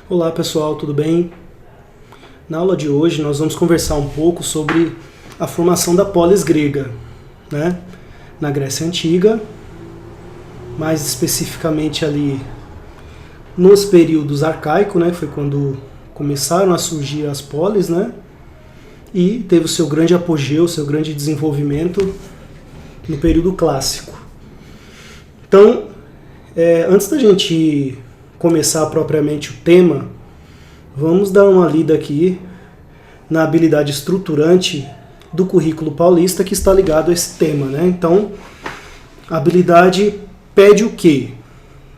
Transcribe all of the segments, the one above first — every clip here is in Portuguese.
Olá pessoal, tudo bem? Na aula de hoje nós vamos conversar um pouco sobre a formação da polis grega, né? Na Grécia Antiga, mais especificamente ali nos períodos arcaicos, né? Foi quando começaram a surgir as polis, né? E teve o seu grande apogeu, o seu grande desenvolvimento no período clássico. Então, antes da gente começar propriamente o tema, vamos dar uma lida aqui na habilidade estruturante do currículo paulista que está ligado a esse tema, né? Então, a habilidade pede o quê?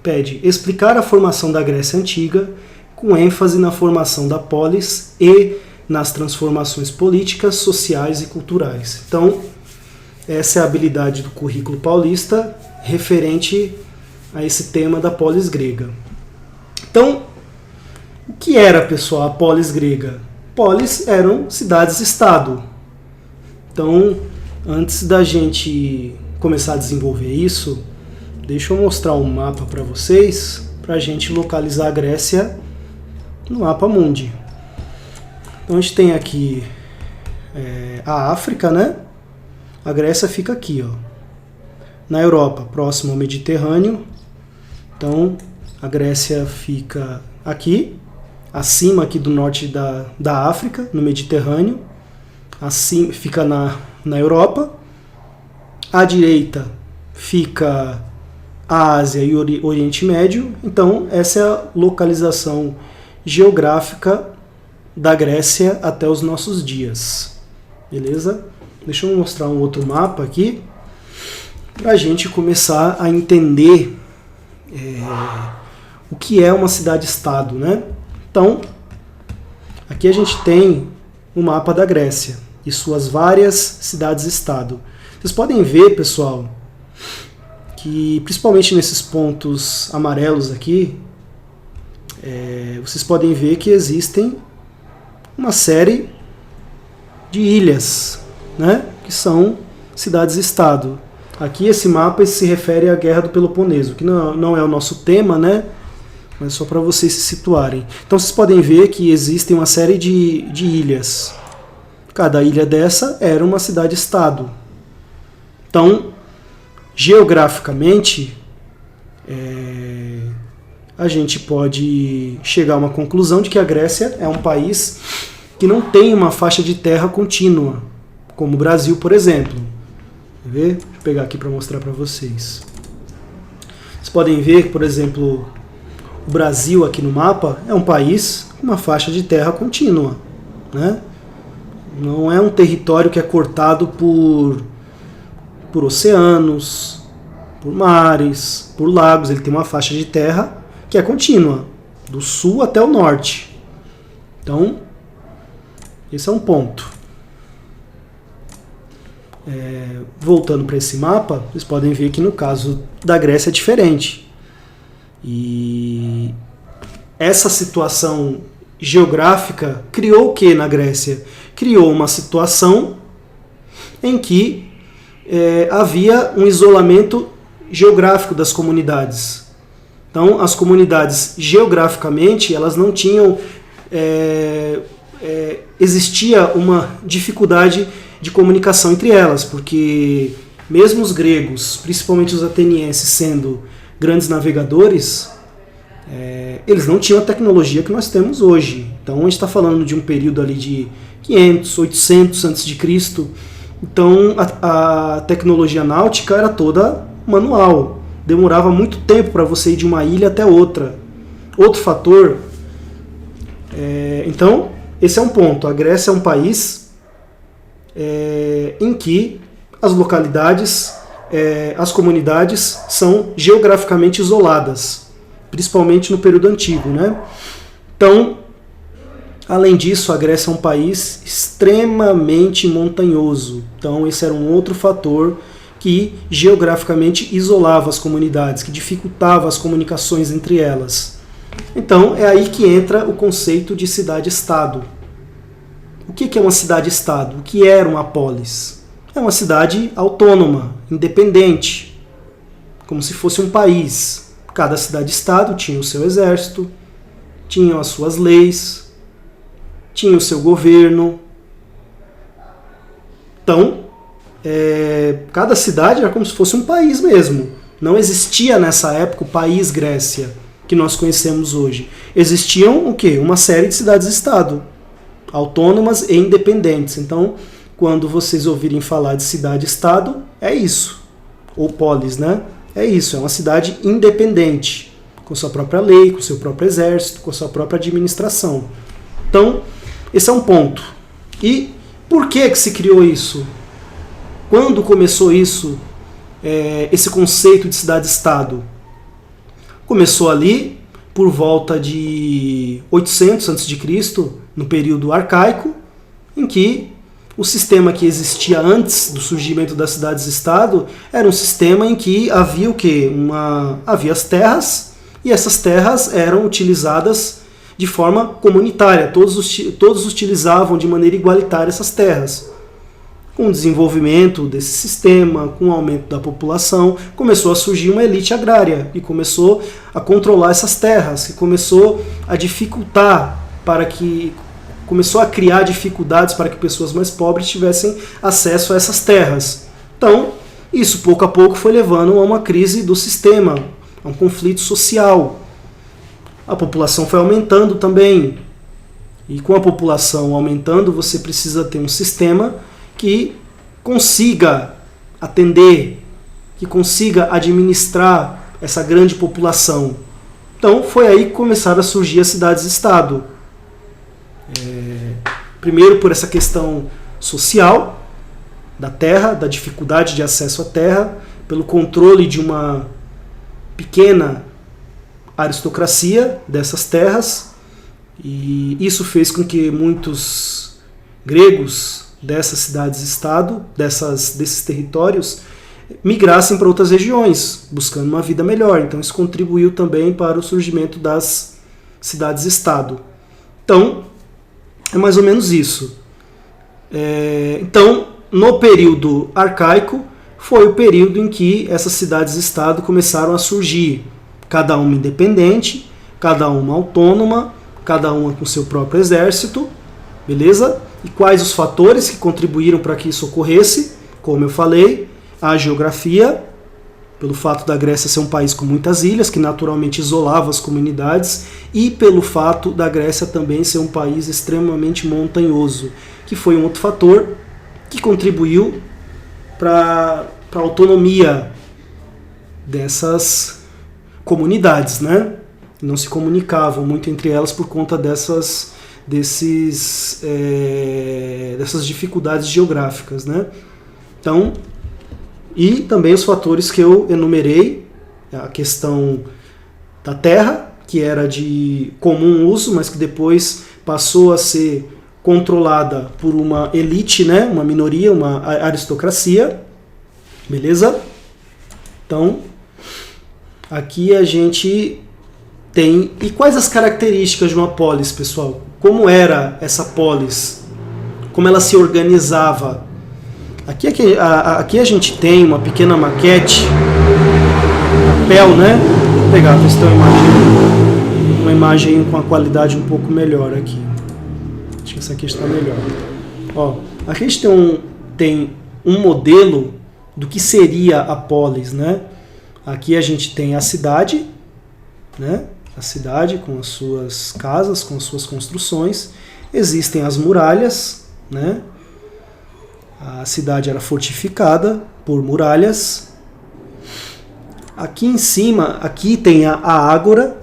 Pede explicar a formação da Grécia Antiga com ênfase na formação da polis e nas transformações políticas, sociais e culturais. Então, essa é a habilidade do currículo paulista referente a esse tema da polis grega. Então, o que era, pessoal, a polis grega? Polis eram cidades-estado. Então, antes da gente começar a desenvolver isso, deixa eu mostrar um mapa para vocês, para a gente localizar a Grécia no mapa mundi. Então, a gente tem aqui a África, né? A Grécia fica aqui, ó, na Europa, próximo ao Mediterrâneo. Então, a Grécia fica aqui, acima aqui do norte da África, no Mediterrâneo, assim, fica na Europa. À direita fica a Ásia e o Oriente Médio. Então, essa é a localização geográfica da Grécia até os nossos dias. Beleza? Deixa eu mostrar um outro mapa aqui, para a gente começar a entender o que é uma cidade-estado, né? Então, aqui a gente tem o mapa da Grécia e suas várias cidades-estado. Vocês podem ver, pessoal, que principalmente nesses pontos amarelos aqui, vocês podem ver que existem uma série de ilhas, né? Que são cidades-estado. Aqui esse mapa se refere à Guerra do Peloponeso, que não é o nosso tema, né? Mas só para vocês se situarem. Então vocês podem ver que existem uma série de ilhas. Cada ilha dessa era uma cidade-estado. Então, geograficamente, a gente pode chegar a uma conclusão de que a Grécia é um país que não tem uma faixa de terra contínua, como o Brasil, por exemplo. Quer ver? Deixa eu pegar aqui para mostrar para vocês. Vocês podem ver, por exemplo, o Brasil aqui no mapa é um país com uma faixa de terra contínua, né? Não é um território que é cortado por oceanos, por mares, por lagos. Ele tem uma faixa de terra que é contínua, do sul até o norte. Então, esse é um ponto. Voltando para esse mapa, vocês podem ver que no caso da Grécia é diferente. E essa situação geográfica criou o que na Grécia? Criou uma situação em que havia um isolamento geográfico das comunidades. Então, as comunidades, geograficamente, elas não tinham... existia uma dificuldade de comunicação entre elas, porque mesmo os gregos, principalmente os atenienses, sendo grandes navegadores, eles não tinham a tecnologia que nós temos hoje. Então a gente está falando de um período ali de 500, 800 a.C. Então a tecnologia náutica era toda manual. Demorava muito tempo para você ir de uma ilha até outra. Outro fator, então esse é um ponto. A Grécia é um país em que as localidades, as comunidades são geograficamente isoladas, principalmente no período antigo, né? Então, além disso, a Grécia é um país extremamente montanhoso. Então, esse era um outro fator que geograficamente isolava as comunidades, que dificultava as comunicações entre elas. Então, é aí que entra o conceito de cidade-estado. O que é uma cidade-estado? O que era uma polis? É uma cidade autônoma, independente, como se fosse um país. Cada cidade-estado tinha o seu exército, tinham as suas leis, tinham o seu governo. Então, cada cidade era como se fosse um país mesmo. Não existia nessa época o país Grécia, que nós conhecemos hoje. Existiam o quê? Uma série de cidades-estado, autônomas e independentes. Então, quando vocês ouvirem falar de cidade-estado, é isso. Ou polis, né? É isso, é uma cidade independente, com sua própria lei, com seu próprio exército, com sua própria administração. Então, esse é um ponto. E por que se criou isso? Quando começou isso, esse conceito de cidade-estado? Começou ali por volta de 800 a.C., no período arcaico, em que o sistema que existia antes do surgimento das cidades-estado era um sistema em que havia o quê? Havia as terras, e essas terras eram utilizadas de forma comunitária. Todos utilizavam de maneira igualitária essas terras. Com o desenvolvimento desse sistema, com o aumento da população, começou a surgir uma elite agrária e começou a controlar essas terras, e começou a começou a criar dificuldades para que pessoas mais pobres tivessem acesso a essas terras. Então, isso pouco a pouco foi levando a uma crise do sistema, a um conflito social. A população foi aumentando também. E com a população aumentando, você precisa ter um sistema que consiga atender, que consiga administrar essa grande população. Então, foi aí que começaram a surgir as cidades-estado. Primeiro por essa questão social da terra, da dificuldade de acesso à terra, pelo controle de uma pequena aristocracia dessas terras, e isso fez com que muitos gregos dessas cidades-estado, desses territórios, migrassem para outras regiões, buscando uma vida melhor. Então isso contribuiu também para o surgimento das cidades-estado. Então, é mais ou menos isso. Então, no período arcaico, foi o período em que essas cidades-estado começaram a surgir, cada uma independente, cada uma autônoma, cada uma com seu próprio exército, beleza? E quais os fatores que contribuíram para que isso ocorresse? Como eu falei, a geografia, pelo fato da Grécia ser um país com muitas ilhas, que naturalmente isolava as comunidades, e pelo fato da Grécia também ser um país extremamente montanhoso, que foi um outro fator que contribuiu para a autonomia dessas comunidades, né? Não se comunicavam muito entre elas por conta dessas dificuldades geográficas, né? Então, e também os fatores que eu enumerei, a questão da terra, que era de comum uso, mas que depois passou a ser controlada por uma elite, né? Uma minoria, uma aristocracia, beleza? Então, aqui a gente tem... E quais as características de uma polis, pessoal? Como era essa polis? Como ela se organizava? Aqui a gente tem uma pequena maquete, papel, né? Vou pegar, ver se tem uma imagem com a qualidade um pouco melhor aqui. Acho que essa aqui está melhor. Ó, aqui a gente tem um modelo do que seria a polis, né? Aqui a gente tem a cidade, né? A cidade com as suas casas, com as suas construções. Existem as muralhas, né? A cidade era fortificada por muralhas. Aqui em cima, aqui tem a ágora,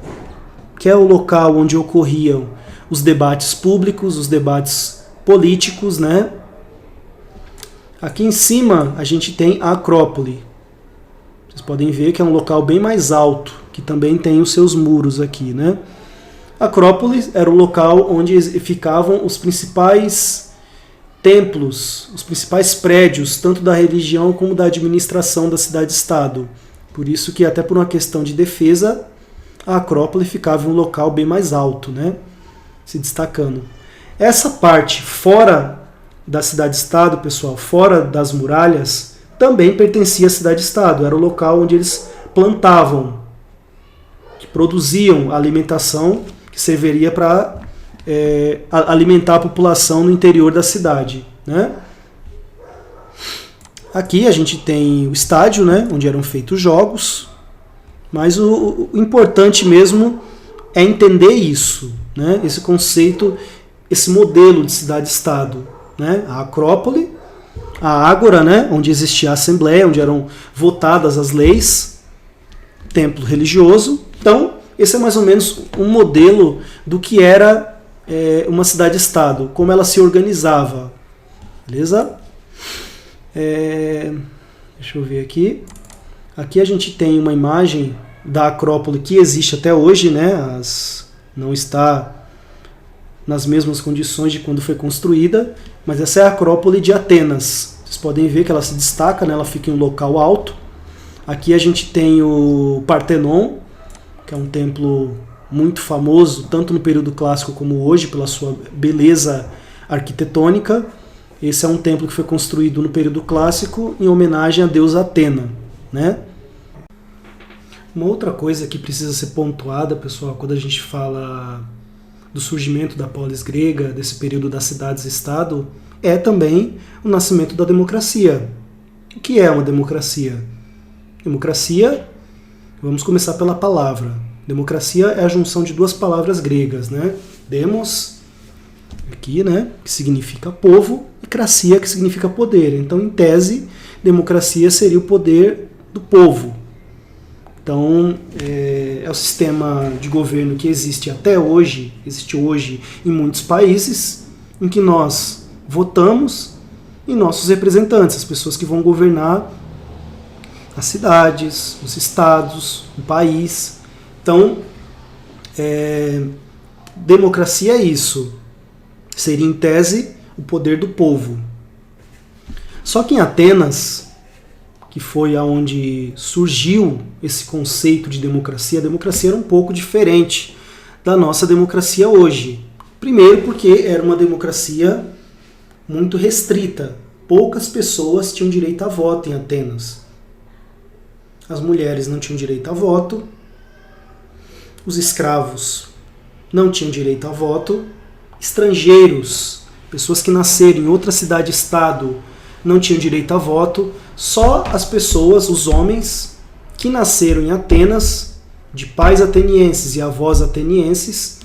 que é o local onde ocorriam os debates públicos, os debates políticos, né? Aqui em cima a gente tem a Acrópole. Vocês podem ver que é um local bem mais alto, que também tem os seus muros aqui, né? A Acrópole era o local onde ficavam os principais templos, os principais prédios, tanto da religião como da administração da cidade-estado. Por isso que, até por uma questão de defesa, a Acrópole ficava em um local bem mais alto, né? Se destacando. Essa parte fora da cidade-estado, pessoal, fora das muralhas, também pertencia à cidade-estado. Era o local onde eles plantavam, que produziam a alimentação que que serviria para alimentar a população no interior da cidade, né? Aqui a gente tem o estádio, né, onde eram feitos jogos, mas o importante mesmo é entender isso, né, esse conceito, esse modelo de cidade-estado, né, a Acrópole, a Ágora, né, onde existia a Assembleia, onde eram votadas as leis, templo religioso. Então, esse é mais ou menos um modelo do que era uma cidade-estado, como ela se organizava, beleza? Deixa eu ver aqui. Aqui a gente tem uma imagem da Acrópole que existe até hoje, né? Não está nas mesmas condições de quando foi construída, mas essa é a Acrópole de Atenas. Vocês podem ver que ela se destaca, né? Ela fica em um local alto. Aqui a gente tem o Partenon, que é um templo muito famoso, tanto no período clássico como hoje, pela sua beleza arquitetônica. Esse é um templo que foi construído no período clássico em homenagem à deusa Atena, né? Uma outra coisa que precisa ser pontuada, pessoal, quando a gente fala do surgimento da polis grega, desse período das cidades-estado, é também o nascimento da democracia. O que é uma democracia? Democracia, vamos começar pela palavra. Democracia é a junção de duas palavras gregas, né? Demos, aqui, né, que significa povo, e cracia, que significa poder. Então, em tese, democracia seria o poder do povo. Então, é o sistema de governo que existe hoje em muitos países, em que nós votamos em nossos representantes, as pessoas que vão governar as cidades, os estados, o país. Então, democracia é isso. Seria, em tese, o poder do povo. Só que em Atenas, que foi aonde surgiu esse conceito de democracia, a democracia era um pouco diferente da nossa democracia hoje. Primeiro porque era uma democracia muito restrita. Poucas pessoas tinham direito a voto em Atenas. As mulheres não tinham direito a voto, os escravos não tinham direito a voto, estrangeiros, pessoas que nasceram em outra cidade-estado, não tinham direito a voto. Só as pessoas, os homens, que nasceram em Atenas, de pais atenienses e avós atenienses,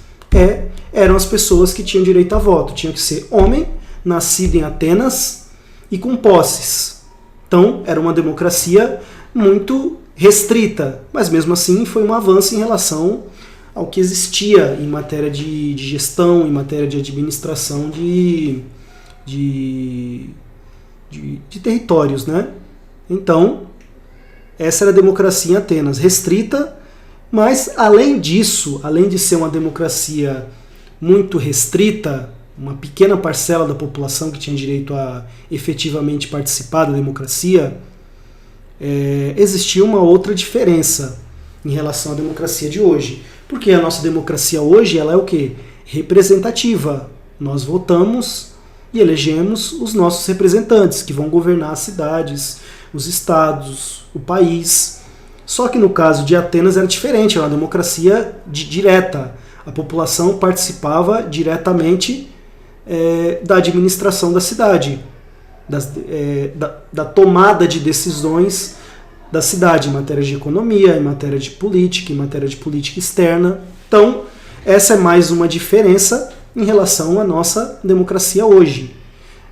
eram as pessoas que tinham direito a voto. Tinha que ser homem, nascido em Atenas e com posses. Então, era uma democracia muito restrita, mas mesmo assim foi um avanço em relação ao que existia em matéria de gestão, em matéria de administração de territórios, né? Então, essa era a democracia em Atenas, restrita, mas além disso, além de ser uma democracia muito restrita, uma pequena parcela da população que tinha direito a efetivamente participar da democracia, existia uma outra diferença em relação à democracia de hoje. Porque a nossa democracia hoje, ela é o quê? Representativa. Nós votamos e elegemos os nossos representantes, que vão governar as cidades, os estados, o país. Só que no caso de Atenas era diferente, era uma democracia direta. A população participava diretamente da administração da cidade, da tomada de decisões da cidade, em matéria de economia, em matéria de política, em matéria de política externa. Então, essa é mais uma diferença em relação à nossa democracia hoje.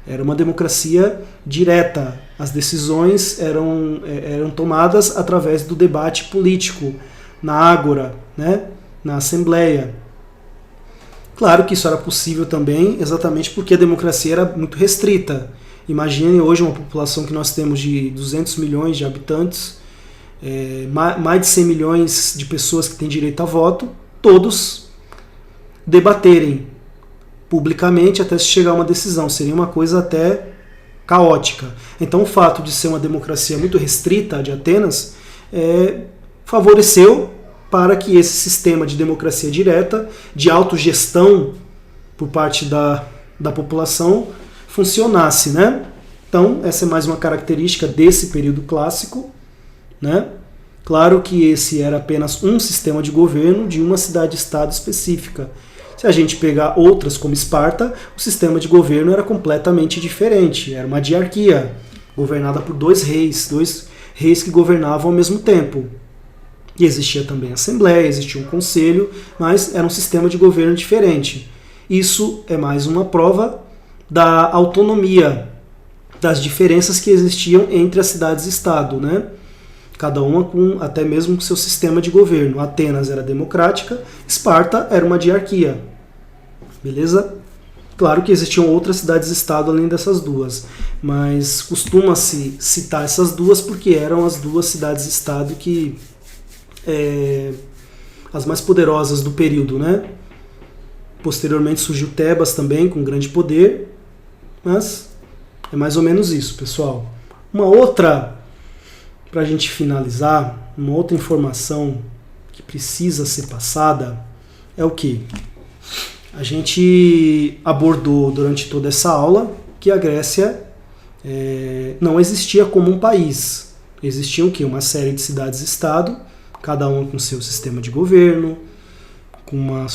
Era uma democracia direta. As decisões eram tomadas através do debate político, na ágora, né? Na assembleia. Claro que isso era possível também, exatamente porque a democracia era muito restrita. Imaginem hoje uma população que nós temos de 200 milhões de habitantes, mais de 100 milhões de pessoas que têm direito a voto, todos debaterem publicamente até se chegar a uma decisão. Seria uma coisa até caótica. Então o fato de ser uma democracia muito restrita de Atenas favoreceu para que esse sistema de democracia direta, de autogestão por parte da população, funcionasse, né? Então, essa é mais uma característica desse período clássico, né? Claro que esse era apenas um sistema de governo de uma cidade-estado específica. Se a gente pegar outras como Esparta, o sistema de governo era completamente diferente. Era uma diarquia, governada por dois reis que governavam ao mesmo tempo. E existia também a assembleia, existia um conselho, mas era um sistema de governo diferente. Isso é mais uma prova da autonomia, das diferenças que existiam entre as cidades-estado, né? Cada uma com até mesmo seu sistema de governo. Atenas era democrática, Esparta era uma diarquia. Beleza? Claro que existiam outras cidades-estado além dessas duas, mas costuma-se citar essas duas porque eram as duas cidades-estado que as mais poderosas do período, né? Posteriormente surgiu Tebas também com grande poder, mas é mais ou menos isso, pessoal. Uma outra, para a gente finalizar, uma outra informação que precisa ser passada é o quê? A gente abordou durante toda essa aula que a Grécia não existia como um país. Existiam o quê? Uma série de cidades-estado, cada uma com seu sistema de governo, com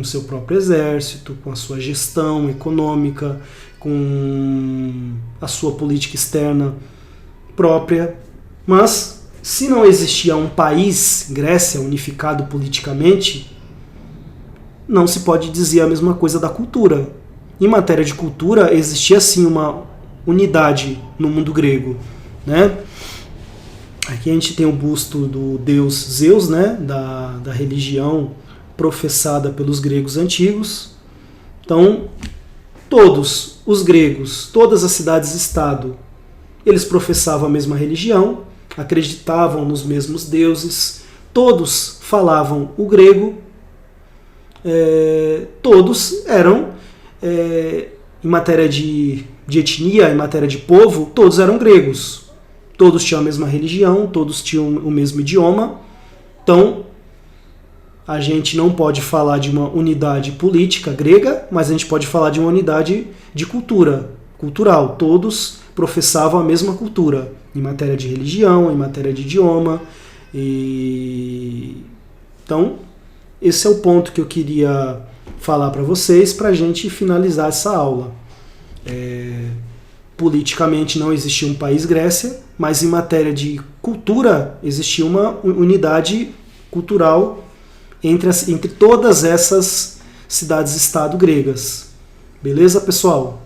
seu próprio exército, com a sua gestão econômica, com a sua política externa própria. Mas, se não existia um país, Grécia, unificado politicamente, não se pode dizer a mesma coisa da cultura. Em matéria de cultura, existia sim uma unidade no mundo grego, né? Aqui a gente tem o busto do deus Zeus, né? da religião professada pelos gregos antigos. Então, todos os gregos, todas as cidades-estado, eles professavam a mesma religião, acreditavam nos mesmos deuses, todos falavam o grego, todos eram, em matéria de etnia, em matéria de povo, todos eram gregos. Todos tinham a mesma religião, todos tinham o mesmo idioma. Então, a gente não pode falar de uma unidade política grega, mas a gente pode falar de uma unidade de cultural. Todos professavam a mesma cultura, em matéria de religião, em matéria de idioma. Então, esse é o ponto que eu queria falar para vocês para a gente finalizar essa aula. Politicamente não existia um país Grécia, mas em matéria de cultura existia uma unidade cultural entre todas essas cidades-estado gregas. Beleza, pessoal?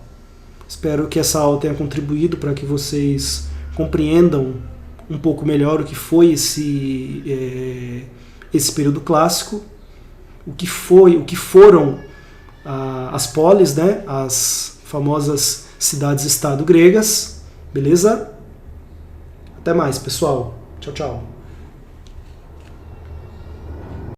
Espero que essa aula tenha contribuído para que vocês compreendam um pouco melhor o que foi esse período clássico, o que foram as polis, né? As famosas cidades-estado gregas. Beleza? Até mais, pessoal. Tchau, tchau.